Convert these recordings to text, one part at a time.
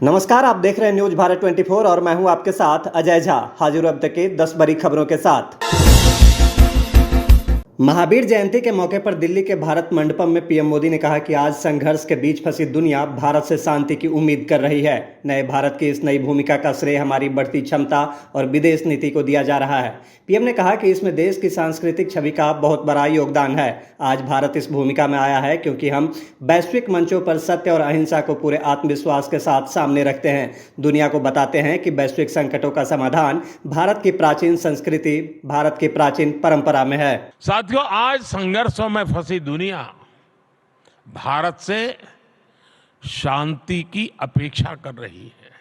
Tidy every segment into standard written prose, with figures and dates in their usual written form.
नमस्कार, आप देख रहे हैं न्यूज भारत 24 और मैं हूं आपके साथ अजय झा। हाजिर अब तक की 10 बड़ी खबरों के साथ। महावीर जयंती के मौके पर दिल्ली के भारत मंडपम में पीएम मोदी ने कहा कि आज संघर्ष के बीच फंसी दुनिया भारत से शांति की उम्मीद कर रही है। नए भारत की इस नई भूमिका का श्रेय हमारी बढ़ती क्षमता और विदेश नीति को दिया जा रहा है। पीएम ने कहा कि इसमें देश की सांस्कृतिक छवि का बहुत बड़ा योगदान है। आज भारत इस भूमिका में आया है क्योंकि हम वैश्विक मंचों पर सत्य और अहिंसा को पूरे आत्मविश्वास के साथ सामने रखते हैं। दुनिया को बताते हैं कि वैश्विक संकटों का समाधान भारत की प्राचीन संस्कृति, भारत की प्राचीन परंपरा में है। साथियों, आज संघर्षों में फंसी दुनिया भारत से शांति की अपेक्षा कर रही है।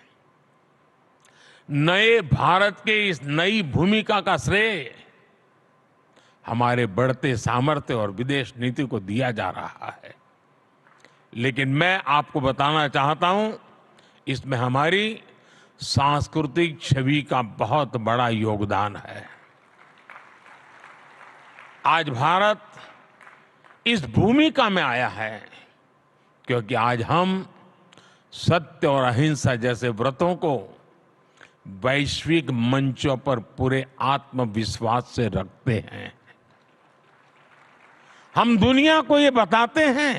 नए भारत के इस नई भूमिका का श्रेय हमारे बढ़ते सामर्थ्य और विदेश नीति को दिया जा रहा है। लेकिन मैं आपको बताना चाहता हूं, इसमें हमारी सांस्कृतिक छवि का बहुत बड़ा योगदान है। आज भारत इस भूमिका में आया है क्योंकि आज हम सत्य और अहिंसा जैसे व्रतों को वैश्विक मंचों पर पूरे आत्मविश्वास से रखते हैं। हम दुनिया को ये बताते हैं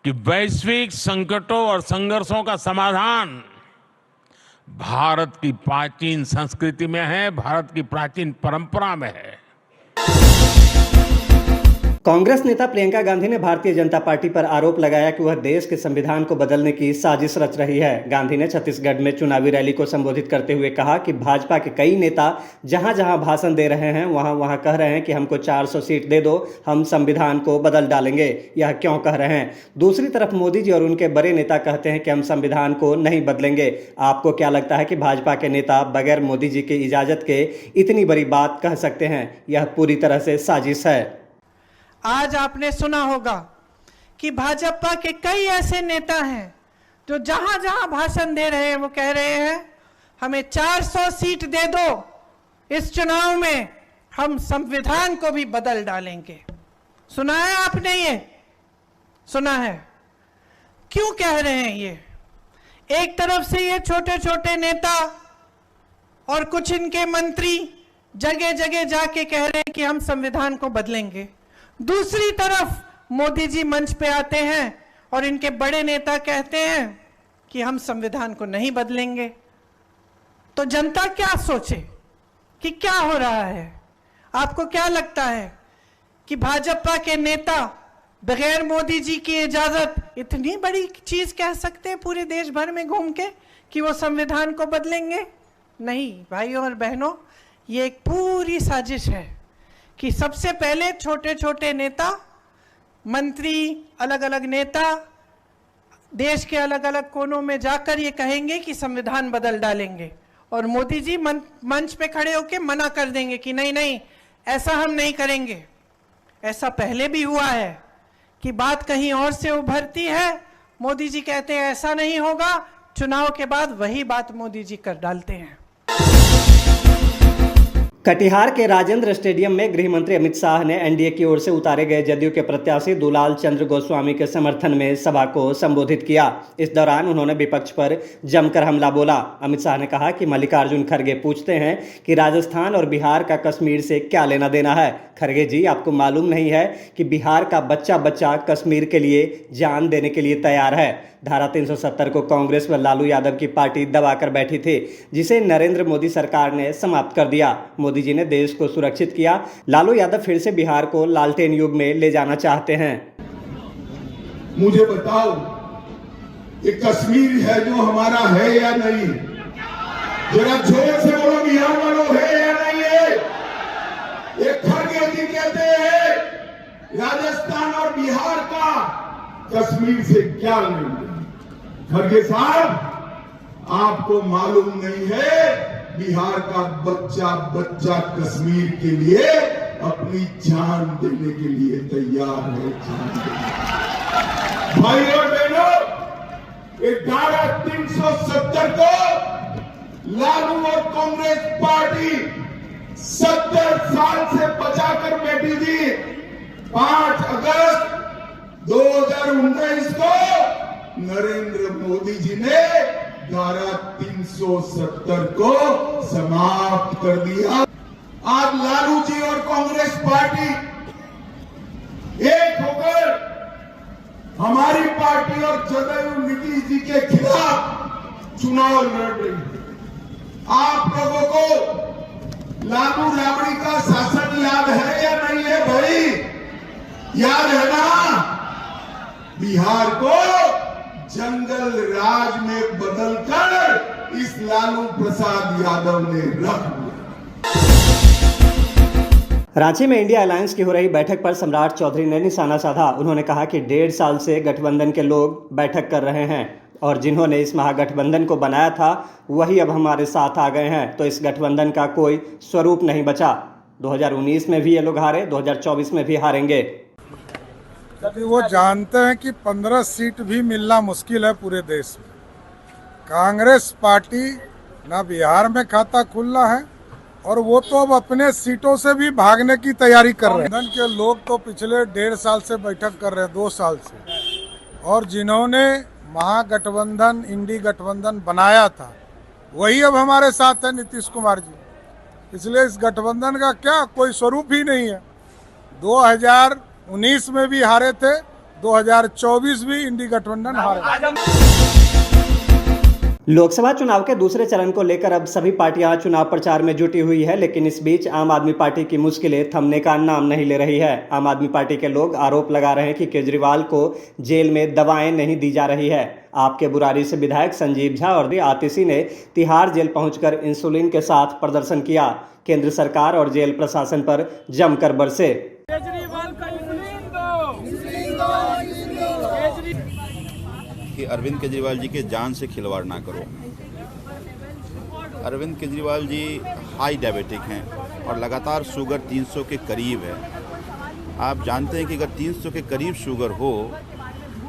कि वैश्विक संकटों और संघर्षों का समाधान भारत की प्राचीन संस्कृति में है, भारत की प्राचीन परंपरा में है। कांग्रेस नेता प्रियंका गांधी ने भारतीय जनता पार्टी पर आरोप लगाया कि वह देश के संविधान को बदलने की साजिश रच रही है। गांधी ने छत्तीसगढ़ में चुनावी रैली को संबोधित करते हुए कहा कि भाजपा के कई नेता जहां जहां भाषण दे रहे हैं वहां वहां कह रहे हैं कि हमको 400 सीट दे दो, हम संविधान को बदल डालेंगे। यह क्यों कह रहे हैं? दूसरी तरफ मोदी जी और उनके बड़े नेता कहते हैं कि हम संविधान को नहीं बदलेंगे। आपको क्या लगता है कि भाजपा के नेता बगैर मोदी जी की इजाजत के इतनी बड़ी बात कह सकते हैं? यह पूरी तरह से साजिश है। आज आपने सुना होगा कि भाजपा के कई ऐसे नेता हैं जो जहां जहां भाषण दे रहे हैं वो कह रहे हैं हमें 400 सीट दे दो, इस चुनाव में हम संविधान को भी बदल डालेंगे। सुना है आपने? ये सुना है? क्यों कह रहे हैं ये? एक तरफ से ये छोटे छोटे नेता और कुछ इनके मंत्री जगह जगह जाके कह रहे हैं कि हम संविधान को बदलेंगे। दूसरी तरफ मोदी जी मंच पे आते हैं और इनके बड़े नेता कहते हैं कि हम संविधान को नहीं बदलेंगे। तो जनता क्या सोचे कि क्या हो रहा है? आपको क्या लगता है कि भाजपा के नेता बगैर मोदी जी की इजाजत इतनी बड़ी चीज कह सकते हैं पूरे देश भर में घूम के कि वो संविधान को बदलेंगे? नहीं भाइयों और बहनों, ये एक पूरी साजिश है कि सबसे पहले छोटे छोटे नेता, मंत्री, अलग अलग नेता देश के अलग अलग कोनों में जाकर ये कहेंगे कि संविधान बदल डालेंगे और मोदी जी मंच पे खड़े होकर मना कर देंगे कि नहीं नहीं, ऐसा हम नहीं करेंगे। ऐसा पहले भी हुआ है कि बात कहीं और से उभरती है, मोदी जी कहते हैं ऐसा नहीं होगा, चुनाव के बाद वही बात मोदी जी कर डालते हैं। कटिहार के राजेंद्र स्टेडियम में गृह मंत्री अमित शाह ने एनडीए की ओर से उतारे गए जदयू के प्रत्याशी दुलाल चंद्र गोस्वामी के समर्थन में सभा को संबोधित किया। इस दौरान उन्होंने विपक्ष पर जमकर हमला बोला। अमित शाह ने कहा कि मल्लिकार्जुन खड़गे पूछते हैं कि राजस्थान और बिहार का कश्मीर से क्या लेना देना है। खड़गे जी, आपको मालूम नहीं है कि बिहार का बच्चा बच्चा कश्मीर के लिए जान देने के लिए तैयार है। धारा 370 को कांग्रेस व लालू यादव की पार्टी दबाकर बैठी थी, जिसे नरेंद्र मोदी सरकार ने समाप्त कर दिया। मोदी जी ने देश को सुरक्षित किया। लालू यादव फिर से बिहार को लालटेन युग में ले जाना चाहते हैं। मुझे बताओ, ये कश्मीर है जो हमारा है या नहीं? जरा जोर से बोलो, बिहार वालों है या नहीं है? ये खड़गे जी कहते हैं राजस्थान और बिहार का कश्मीर से क्या लेंगे? खड़गे साहब, आपको मालूम नहीं है बिहार का बच्चा बच्चा कश्मीर के लिए अपनी जान देने के लिए तैयार है। भाई और बहनों, धारा 370 को लालू और कांग्रेस पार्टी 70 साल से बचाकर बैठी थी। 5 अगस्त 2019 को नरेंद्र मोदी जी ने धारा 370 को समाप्त कर दिया। आज लालू जी और कांग्रेस पार्टी एक होकर हमारी पार्टी और जदयू नीतीश जी के खिलाफ चुनाव लड़ रही है। आप लोगों को लालू राबड़ी का शासन याद है या नहीं है भाई? याद है ना? बिहार को जंगल राज में बदलकर इस लालू प्रसाद यादव ने रख दिया। रांची में इंडिया अलायंस की हो रही बैठक पर सम्राट चौधरी ने निशाना साधा। उन्होंने कहा कि 1.5 साल से गठबंधन के लोग बैठक कर रहे हैं और जिन्होंने इस महागठबंधन को बनाया था वही अब हमारे साथ आ गए हैं, तो इस गठबंधन का कोई स्वरूप नहीं बचा। 2019 में भी ये लोग हारे, 2024 में भी हारेंगे। वो जानते हैं कि 15 सीट भी मिलना मुश्किल है पूरे देश में। कांग्रेस पार्टी ना बिहार में खाता खुलना है और वो तो अब अपने सीटों से भी भागने की तैयारी कर रहे हैं। गठबंधन के लोग तो पिछले 1.5 साल से बैठक कर रहे हैं, 2 साल से, और जिन्होंने महागठबंधन इंडी गठबंधन बनाया था वही अब हमारे साथ है, नीतीश कुमार जी। इसलिए इस गठबंधन का क्या कोई स्वरूप ही नहीं है। 2019 में भी हारे थे, 2024 भी इंडी गठबंधन हारे। लोकसभा चुनाव के दूसरे चरण को लेकर अब सभी पार्टियां चुनाव प्रचार में जुटी हुई है, लेकिन इस बीच आम आदमी पार्टी की मुश्किलें थमने का नाम नहीं ले रही है। आम आदमी पार्टी के लोग आरोप लगा रहे हैं कि केजरीवाल को जेल में दवाएं नहीं दी जा रही है। आपके बुराड़ी से विधायक संजीव झा और आतिशी ने तिहाड़ जेल पहुंचकर इंसुलिन के साथ प्रदर्शन किया। केंद्र सरकार और जेल प्रशासन पर जमकर बरसे। कि अरविंद केजरीवाल जी के जान से खिलवाड़ ना करो। अरविंद केजरीवाल जी हाई डायबिटिक हैं और लगातार शुगर 300 के करीब है। आप जानते हैं कि अगर 300 के करीब शुगर हो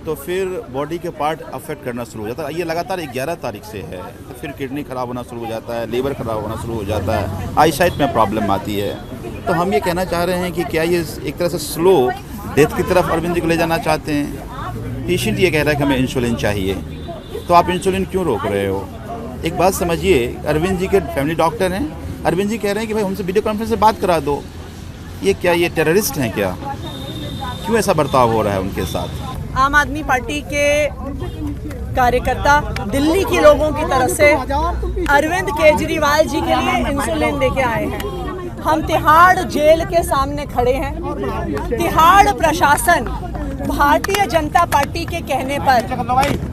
तो फिर बॉडी के पार्ट अफेक्ट करना शुरू हो जाता है। ये लगातार 11 तारीख से है, तो फिर किडनी खराब होना शुरू हो जाता है, लीवर खराब होना शुरू हो जाता है, आई साइट में प्रॉब्लम आती है। तो हम ये कहना चाह रहे हैं कि क्या ये एक तरह से स्लो डेथ की तरफ अरविंद जी को ले जाना चाहते हैं? पेशेंट ये कह रहा है कि हमें इंसुलिन चाहिए, तो आप इंसुलिन क्यों रोक रहे हो? एक बात समझिए, अरविंद जी के फैमिली डॉक्टर हैं, अरविंद जी कह रहे हैं कि भाई हमसे वीडियो कॉन्फ्रेंस से बात करा दो। ये क्या, ये टेररिस्ट हैं क्या? क्यों ऐसा बर्ताव हो रहा है उनके साथ? आम आदमी पार्टी के कार्यकर्ता दिल्ली के लोगों की तरफ से अरविंद केजरीवाल जी के लिए इंसुलिन लेके आए हैं। हम तिहाड़ जेल के सामने खड़े हैं। तिहाड़ प्रशासन भारतीय जनता पार्टी के कहने पर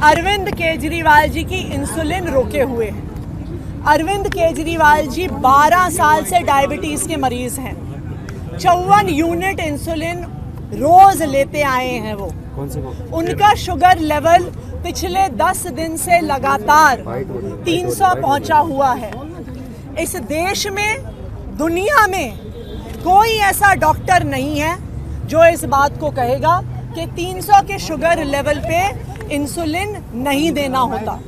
अरविंद केजरीवाल जी की इंसुलिन रोके हुए हैं। अरविंद केजरीवाल जी 12 साल से डायबिटीज के मरीज हैं। 54 यूनिट इंसुलिन रोज लेते आए हैं वो। उनका शुगर लेवल पिछले 10 दिन से लगातार 300 पहुंचा हुआ है। इस देश में, दुनिया में कोई ऐसा डॉक्टर नहीं है जो इस बात को कहेगा कि 300 के शुगर लेवल पे इंसुलिन नहीं देना होता।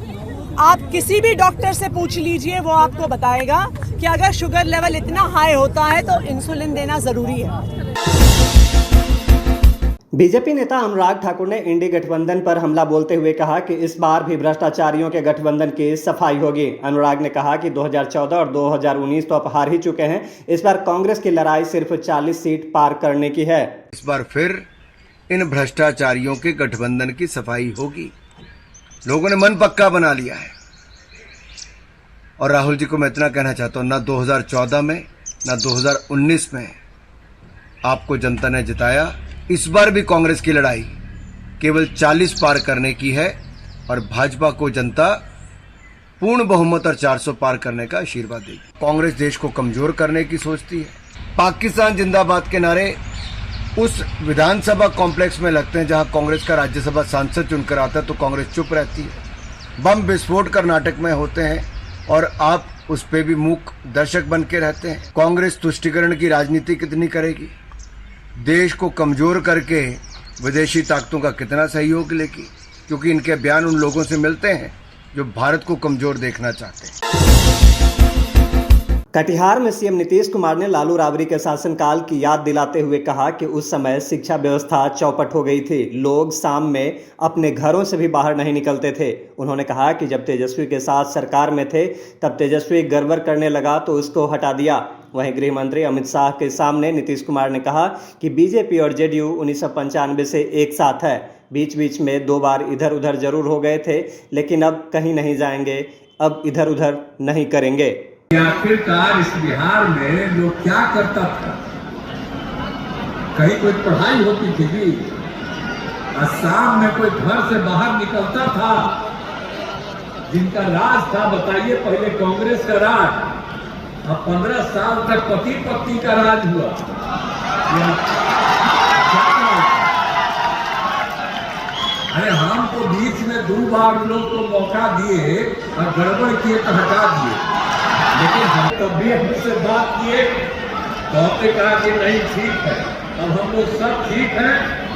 आप किसी भी डॉक्टर से पूछ लीजिए, वो आपको बताएगा कि अगर शुगर लेवल इतना हाई होता है तो इंसुलिन देना जरूरी है। बीजेपी नेता अनुराग ठाकुर ने इंडी गठबंधन पर हमला बोलते हुए कहा कि इस बार भी भ्रष्टाचारियों के गठबंधन की सफाई होगी। अनुराग ने कहा कि 2014 और 2019 तो अब हार ही चुके हैं, इस बार कांग्रेस की लड़ाई सिर्फ 40 सीट पार करने की है। इस बार फिर इन भ्रष्टाचारियों के गठबंधन की सफाई होगी। लोगों ने मन पक्का बना लिया है। और राहुल जी को मैं इतना कहना चाहता हूं, ना 2014 में ना 2019 में आपको जनता ने जिताया। इस बार भी कांग्रेस की लड़ाई केवल 40 पार करने की है और भाजपा को जनता पूर्ण बहुमत और 400 पार करने का आशीर्वाद देगी। कांग्रेस देश को कमजोर करने की सोचती है। पाकिस्तान जिंदाबाद के नारे उस विधानसभा कॉम्प्लेक्स में लगते हैं जहां कांग्रेस का राज्यसभा सांसद चुनकर आता है तो कांग्रेस चुप रहती है। बम विस्फोट कर्नाटक में होते हैं और आप उस पे भी मूक दर्शक बन के रहते हैं। कांग्रेस तुष्टीकरण की राजनीति कितनी करेगी? देश को कमजोर करके विदेशी ताकतों का कितना सहयोग लेगी? क्योंकि इनके बयान उन लोगों से मिलते हैं जो भारत को कमजोर देखना चाहते हैं। कटिहार में सीएम नीतीश कुमार ने लालू राबड़ी के शासनकाल की याद दिलाते हुए कहा कि उस समय शिक्षा व्यवस्था चौपट हो गई थी। लोग शाम में अपने घरों से भी बाहर नहीं निकलते थे। उन्होंने कहा कि जब तेजस्वी के साथ सरकार में थे तब तेजस्वी गड़बड़ करने लगा तो उसको हटा दिया। वहीं गृह मंत्री अमित शाह के सामने नीतीश कुमार ने कहा कि बीजेपी और जेडीयू 1995 से एक साथ है। बीच बीच में 2 बार इधर उधर जरूर हो गए थे, लेकिन अब कहीं नहीं जाएंगे, अब इधर उधर नहीं करेंगे। आखिरकार इस बिहार में लोग क्या करता था? कहीं कोई पढ़ाई होती थी भी? शाम में कोई घर से बाहर निकलता था? जिनका राज था, बताइए, पहले कांग्रेस का राज, अब 15 साल तक पति पत्नी का राज हुआ। अरे हम तो बीच में 2 बार लोग को मौका दिए और गड़बड़ किए तो हटा दिए, लेकिन हम तब भी हमसे बात किए तो आपने कहा कि नहीं ठीक है, अब हम लोग सब ठीक है,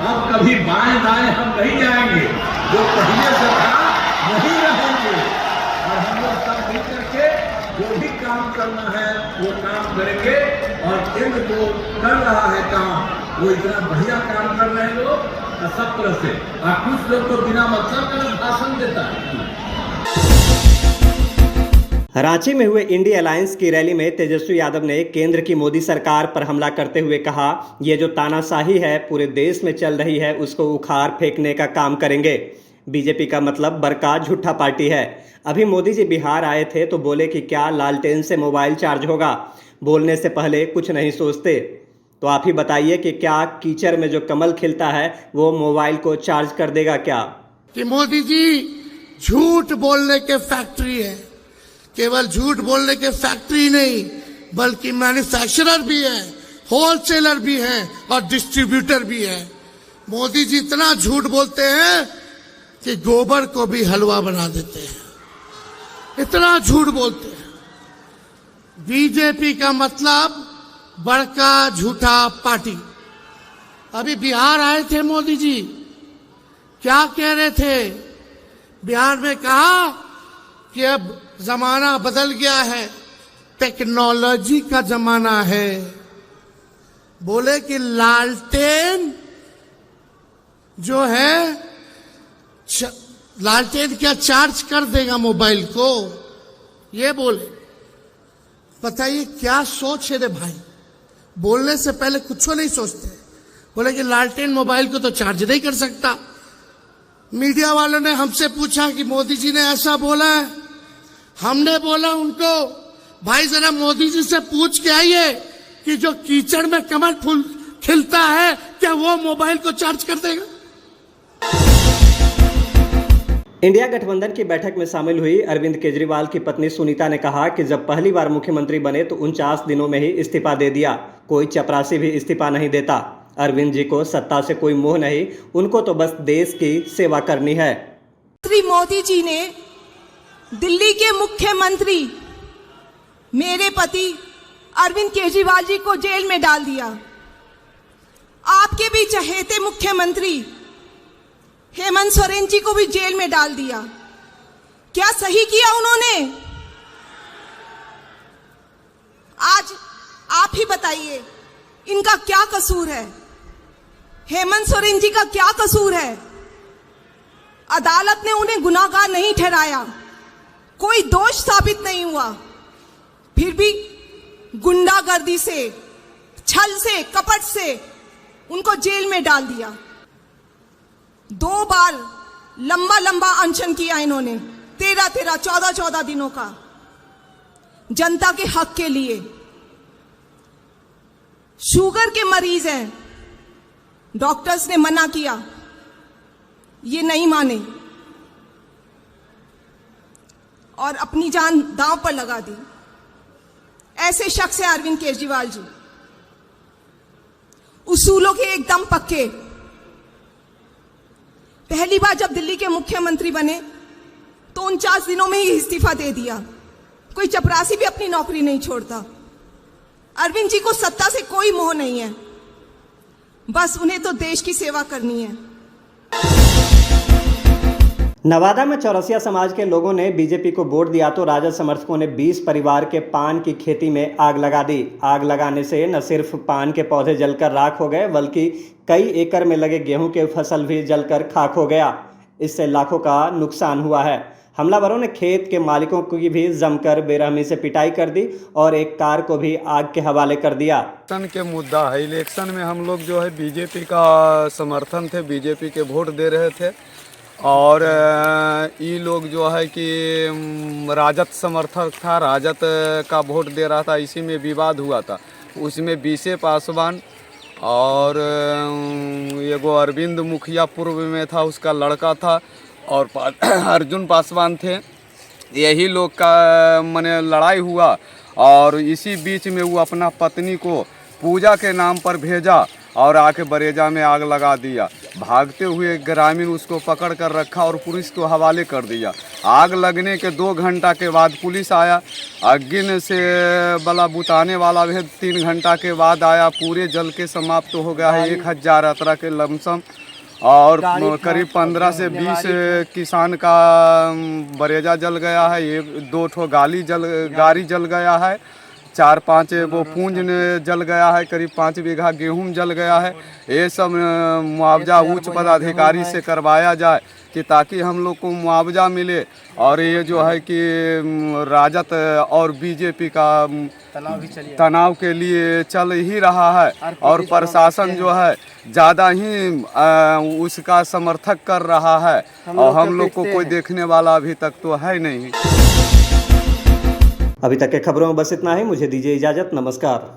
अब कभी बाएं दाएं हम नहीं जाएंगे, जो पहले से था वही रहेंगे और हम लोग सब मिल करके जो भी काम करना है वो काम करेंगे। और केंद्र जो कर रहा है काम, वो इतना बढ़िया काम कर रहे हैं लोग सब तरह से, और कुछ लोग तो बिना मतलब का भाषण देता है। रांची में हुए इंडिया अलायंस की रैली में तेजस्वी यादव ने केंद्र की मोदी सरकार पर हमला करते हुए कहा, ये जो तानाशाही है पूरे देश में चल रही है उसको उखाड़ फेंकने का काम करेंगे। बीजेपी का मतलब बड़का झूठा पार्टी है। अभी मोदी जी बिहार आए थे तो बोले कि क्या लालटेन से मोबाइल चार्ज होगा। बोलने से पहले कुछ नहीं सोचते। तो आप ही बताइए कि क्या कीचड़ में जो कमल खिलता है वो मोबाइल को चार्ज कर देगा क्या? कि मोदी जी झूठ बोलने के फैक्ट्री है। केवल झूठ बोलने के फैक्ट्री नहीं, बल्कि मैन्युफैक्चरर भी है, होलसेलर भी है और डिस्ट्रीब्यूटर भी है। मोदी जी इतना झूठ बोलते हैं कि गोबर को भी हलवा बना देते हैं, इतना झूठ बोलते हैं। बीजेपी का मतलब बड़का झूठा पार्टी। अभी बिहार आए थे मोदी जी, क्या कह रहे थे? बिहार में कहा कि अब जमाना बदल गया है, टेक्नोलॉजी का जमाना है। बोले कि लालटेन जो है, लालटेन क्या चार्ज कर देगा मोबाइल को, ये बोले। बताइए क्या सोच है रे भाई, बोलने से पहले कुछ नहीं सोचते। बोले कि लालटेन मोबाइल को तो चार्ज नहीं कर सकता। मीडिया वालों ने हमसे पूछा कि मोदी जी ने ऐसा बोला है। हमने बोला उनको, भाई जरा मोदी जी से पूछ के आइए कि जो कीचड़ में कमल फूल खिलता है क्या वो मोबाइल को चार्ज कर देगा? इंडिया गठबंधन की बैठक में शामिल हुई अरविंद केजरीवाल की पत्नी सुनीता ने कहा कि जब पहली बार मुख्यमंत्री बने तो 49 दिनों में ही इस्तीफा दे दिया। कोई चपरासी भी इस्तीफा नहीं देता। अरविंद जी को सत्ता से कोई मोह नहीं, उनको तो बस देश की सेवा करनी है। श्री मोदी जी ने दिल्ली के मुख्यमंत्री मेरे पति अरविंद केजरीवाल जी को जेल में डाल दिया। आपके भी चहेते मुख्यमंत्री हेमंत सोरेन जी को भी जेल में डाल दिया। क्या सही किया उन्होंने? आज आप ही बताइए, इनका क्या कसूर है? हेमंत सोरेन जी का क्या कसूर है? अदालत ने उन्हें गुनाहगार नहीं ठहराया, कोई दोष साबित नहीं हुआ, फिर भी गुंडागर्दी से, छल से, कपट से उनको जेल में डाल दिया। 2 बार लंबा लंबा अनशन किया इन्होंने, 13-13, 14-14 दिनों का, जनता के हक के लिए। शुगर के मरीज हैं, डॉक्टर्स ने मना किया, ये नहीं माने और अपनी जान दांव पर लगा दी। ऐसे शख्स है अरविंद केजरीवाल जी, उसूलों के एकदम पक्के। पहली बार जब दिल्ली के मुख्यमंत्री बने तो 49 दिनों में ही इस्तीफा दे दिया। कोई चपरासी भी अपनी नौकरी नहीं छोड़ता। अरविंद जी को सत्ता से कोई मोह नहीं है, बस उन्हें तो देश की सेवा करनी है। नवादा में चौरसिया समाज के लोगों ने बीजेपी को वोट दिया तो राजद समर्थकों ने 20 परिवार के पान की खेती में आग लगा दी। आग लगाने से न सिर्फ पान के पौधे जलकर राख हो गए बल्कि कई एकड़ में लगे गेहूं के फसल भी जलकर खाक हो गया। इससे लाखों का नुकसान हुआ है। हमलावरों ने खेत के मालिकों की भी जमकर बेरहमी से पिटाई कर दी और एक कार को भी आग के हवाले कर दिया। इलेक्शन के मुद्दा है। इलेक्शन में हम लोग जो है बीजेपी का समर्थन थे, बीजेपी के वोट दे रहे थे और ये लोग जो है कि राजद समर्थक था, राजद का वोट दे रहा था। इसी में विवाद हुआ था। उसमें बीसे पासवान और एगो अरविंद मुखिया पूर्व में था, उसका लड़का था और अर्जुन पासवान थे। यही लोग का माने लड़ाई हुआ और इसी बीच में वो अपना पत्नी को पूजा के नाम पर भेजा और आके बरेजा में आग लगा दिया। भागते हुए ग्रामीण उसको पकड़ कर रखा और पुलिस को हवाले कर दिया। आग लगने के 2 घंटा के बाद पुलिस आया। अग्नि से बला बुताने वाला भी 3 घंटा के बाद आया। पूरे जल के समाप्त हो गया है। 1000 अतरा के लमसम और करीब 15 से 20 किसान का बरेजा जल गया है। 2 ठो गाड़ी जल गया है। 4-5 वो पूंज जल गया है। करीब 5 बीघा गेहूं जल गया है। ये सब मुआवजा उच्च पदाधिकारी से करवाया जाए कि ताकि हम लोग को मुआवजा मिले। और ये जो है कि राजद और बीजेपी का तनाव के लिए चल ही रहा है और प्रशासन जो है ज़्यादा ही उसका समर्थक कर रहा है और हम लोग को कोई देखने वाला अभी तक तो है नहीं। अभी तक के खबरों में बस इतना ही। मुझे दीजिए इजाजत। नमस्कार।